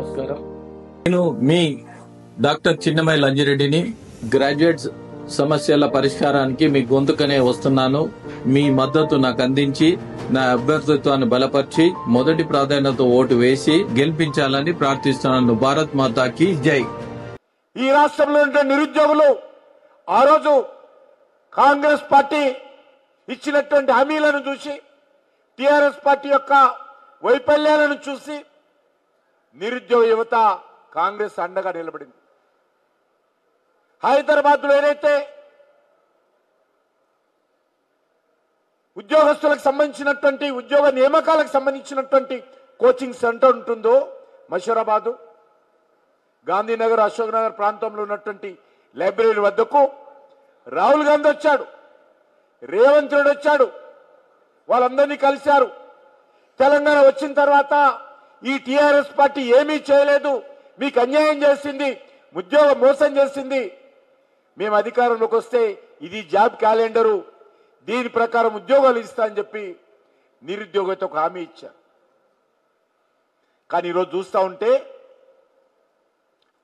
నమస్కారం. నేను మీ doctor చిన్నమై లంజిరెడ్డిని. Graduates సమస్యల పరిష్కారానికి మీ గొంతుకనే వస్తున్నాను. మీ మద్దతు నాకు అందించి నా అభ్యర్థిత్వాన్ని బలపరిచి మొదటి ప్రాధాన్యత ఓటు వేసి గెలిపించాలని ప్రార్థిస్తున్నాను. భారత్ మాతాకి జై. ఈ రాష్ట్రంలో ఉండే నిరుద్యోగులు ఆ రోజు కాంగ్రెస్ పార్టీ ఇచ్చినటువంటి హామీలను చూసి, టిఆర్ఎస్ పార్టీ యొక్క వైఫల్యాలను చూసి నిరుద్యోగ యువత కాంగ్రెస్ అండగా నిలబడింది. హైదరాబాద్ లో ఏదైతే ఉద్యోగస్తులకు సంబంధించినటువంటి ఉద్యోగ నియామకాలకు సంబంధించినటువంటి కోచింగ్ సెంటర్ ఉంటుందో, మషూరాబాదు, గాంధీనగర్, అశోక్ నగర్ ప్రాంతంలో ఉన్నటువంటి లైబ్రరీ వద్దకు రాహుల్ గాంధీ వచ్చాడు, రేవంత్ రెడ్డి వచ్చాడు, వాళ్ళందరినీ కలిశారు. తెలంగాణ వచ్చిన తర్వాత ఈ టిఆర్ఎస్ పార్టీ ఏమీ చేయలేదు, మీకు అన్యాయం చేసింది, ఉద్యోగం మోసం చేసింది, మేము అధికారంలోకి వస్తే ఇది జాబ్ క్యాలెండరు, దీని ప్రకారం ఉద్యోగాలు ఇస్తా అని చెప్పి నిరుద్యోగతో ఒక హామీ ఇచ్చారు. కానీ ఈరోజు చూస్తూ ఉంటే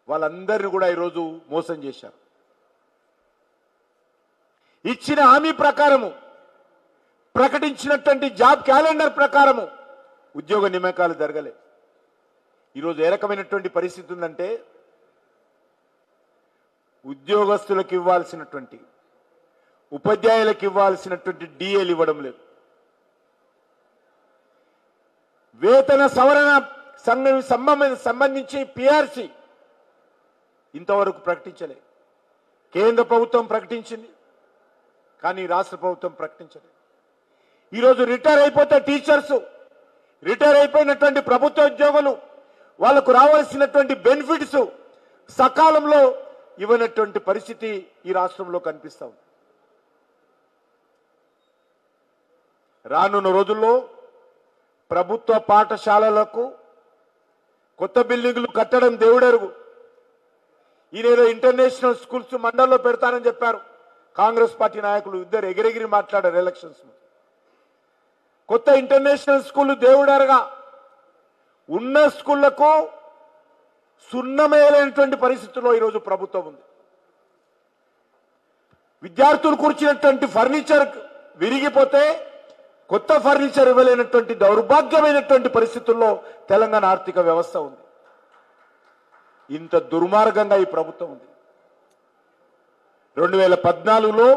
వాళ్ళందరినీ కూడా ఈరోజు మోసం చేశారు. ఇచ్చిన హామీ ప్రకారము, ప్రకటించినటువంటి జాబ్ క్యాలెండర్ ప్రకారము ఉద్యోగ నియామకాలు జరగలేదు. ఈరోజు ఏ రకమైనటువంటి పరిస్థితి ఉందంటే, ఉద్యోగస్తులకు ఇవ్వాల్సినటువంటి, ఉపాధ్యాయులకు ఇవ్వాల్సినటువంటి డిఏలు ఇవ్వడం లేదు. వేతన సవరణ సంబంధించి పిఆర్సి ఇంతవరకు ప్రకటించలేదు. కేంద్ర ప్రభుత్వం ప్రకటించింది, కానీ రాష్ట్ర ప్రభుత్వం ప్రకటించలేదు. ఈరోజు రిటైర్ అయిపోతే టీచర్స్, రిటైర్ అయిపోయినటువంటి ప్రభుత్వ ఉద్యోగులు వాళ్లకు రావాల్సినటువంటి బెనిఫిట్స్ సకాలంలో ఇవ్వనటువంటి పరిస్థితి ఈ రాష్ట్రంలో కనిపిస్తా ఉంది. రానున్న రోజుల్లో ప్రభుత్వ పాఠశాలలకు కొత్త బిల్డింగులు కట్టడం దేవుడెరుగు. ఈయనేదో ఇంటర్నేషనల్ స్కూల్స్ మండల్లో పెడతానని చెప్పారు కాంగ్రెస్ పార్టీ నాయకులు. ఇద్దరు ఎగిరెగిరి మాట్లాడారు ఎలక్షన్స్. కొత్త ఇంటర్నేషనల్ స్కూల్ దేవుడెరగా ఉన్న స్కూళ్లకు సున్నమేలైనటువంటి పరిస్థితుల్లో ఈరోజు ప్రభుత్వం ఉంది. విద్యార్థులు కూర్చున్నటువంటి ఫర్నిచర్ విరిగిపోతే కొత్త ఫర్నిచర్ ఇవ్వలేనటువంటి దౌర్భాగ్యమైనటువంటి పరిస్థితుల్లో తెలంగాణ ఆర్థిక వ్యవస్థ ఉంది. ఇంత దుర్మార్గంగా ఈ ప్రభుత్వం ఉంది. 2014లో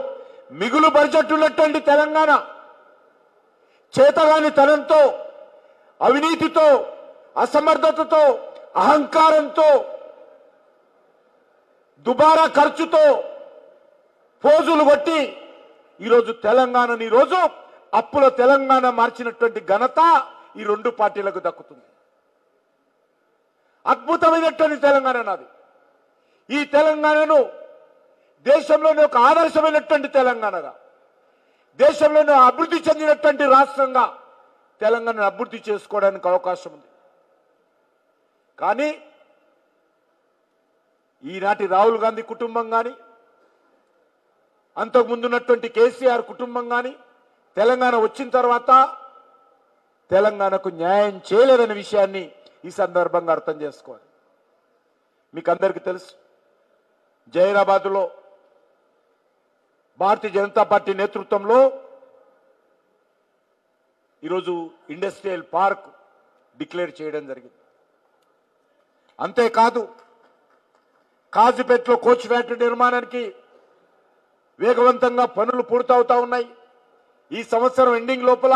మిగులు బడ్జెట్ ఉన్నటువంటి తెలంగాణ చేతగాని తనంతో, అవినీతితో, అసమర్థతతో, అహంకారంతో, దుబారా ఖర్చుతో పోజులు కొట్టి ఈరోజు తెలంగాణని ఈరోజు అప్పుల తెలంగాణ మార్చినటువంటి ఘనత ఈ రెండు పార్టీలకు దక్కుతుంది. అద్భుతమైనటువంటి తెలంగాణ నాది. ఈ తెలంగాణను దేశంలోనే ఒక ఆదర్శమైనటువంటి తెలంగాణగా, దేశంలోనే అభివృద్ధి చెందినటువంటి రాష్ట్రంగా తెలంగాణను అభివృద్ధి చేసుకోవడానికి అవకాశం ఉంది. కానీ ఈనాటి రాహుల్ గాంధీ కుటుంబం కానీ, అంతకుముందున్నటువంటి కేసీఆర్ కుటుంబం కానీ తెలంగాణ వచ్చిన తర్వాత తెలంగాణకు న్యాయం చేయలేదనే విషయాన్ని ఈ సందర్భంగా అర్థం చేసుకోవాలి. మీకు అందరికీ తెలుసు, జైరాబాద్లో భారతీయ జనతా పార్టీ నేతృత్వంలో ఈరోజు ఇండస్ట్రియల్ పార్క్ డిక్లేర్ చేయడం జరిగింది. అంతేకాదు, కాజీపేటలో కోచ్ ఫ్యాక్టరీ నిర్మాణానికి వేగవంతంగా పనులు పూర్తవుతా ఉన్నాయి. ఈ సంవత్సరం ఎండింగ్ లోపల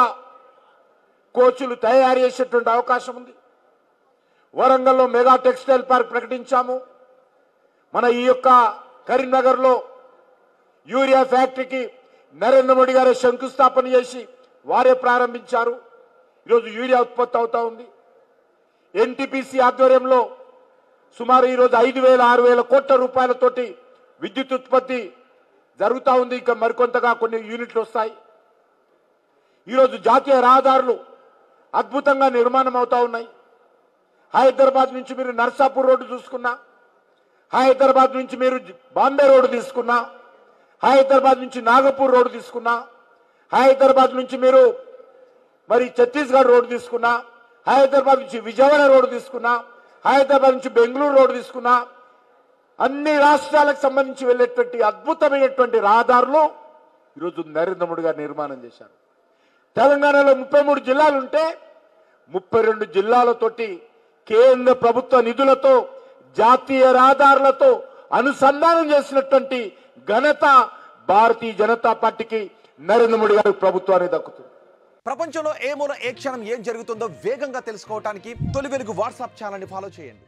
కోచ్లు తయారు చేసేటువంటి అవకాశం ఉంది. వరంగల్లో మెగా టెక్స్టైల్ పార్క్ ప్రకటించాము. మన ఈ యొక్క కరీంనగర్లో యూరియా ఫ్యాక్టరీకి నరేంద్ర మోడీ గారు శంకుస్థాపన చేసి వారే ప్రారంభించారు. ఈరోజు యూరియా ఉత్పత్తి అవుతా ఉంది. ఎన్టీపీసీ ఆధ్వర్యంలో సుమారు ఈరోజు 5,000-6,000 కోట్ల రూపాయలతోటి విద్యుత్ ఉత్పత్తి జరుగుతూ ఉంది. ఇంకా మరికొంతగా కొన్ని యూనిట్లు వస్తాయి. ఈరోజు జాతీయ రహదారులు అద్భుతంగా నిర్మాణం అవుతా ఉన్నాయి. హైదరాబాద్ నుంచి మీరు నర్సాపూర్ రోడ్డు చూసుకున్నా, హైదరాబాద్ నుంచి మీరు బాంబే రోడ్డు తీసుకున్నా, హైదరాబాద్ నుంచి నాగపూర్ రోడ్డు తీసుకున్నా, హైదరాబాద్ నుంచి మీరు మరి ఛత్తీస్గఢ్ రోడ్డు తీసుకున్నా, హైదరాబాద్ నుంచి విజయవాడ రోడ్డు తీసుకున్నా, హైదరాబాద్ నుంచి బెంగళూరు రోడ్డు తీసుకున్నా, అన్ని రాష్ట్రాలకు సంబంధించి వెళ్ళేటువంటి అద్భుతమైనటువంటి రహదారులు ఈరోజు నరేంద్ర మోడీ గారు నిర్మాణం చేశారు. తెలంగాణలో 33 జిల్లాలు ఉంటే 32 జిల్లాలతోటి కేంద్ర ప్రభుత్వ నిధులతో జాతీయ రహదారులతో అనుసంధానం చేసినటువంటి ఘనత భారతీయ జనతా పార్టీకి నరేంద్ర మోడీ గారి ప్రభుత్వానికి దక్కుతుంది. ప్రపంచంలో ఏ మూల ఏ క్షణం ఏం జరుగుతుందో వేగంగా తెలుసుకోవడానికి తొలి వెలుగు వాట్సాప్ ఛానల్ని ఫాలో చేయండి.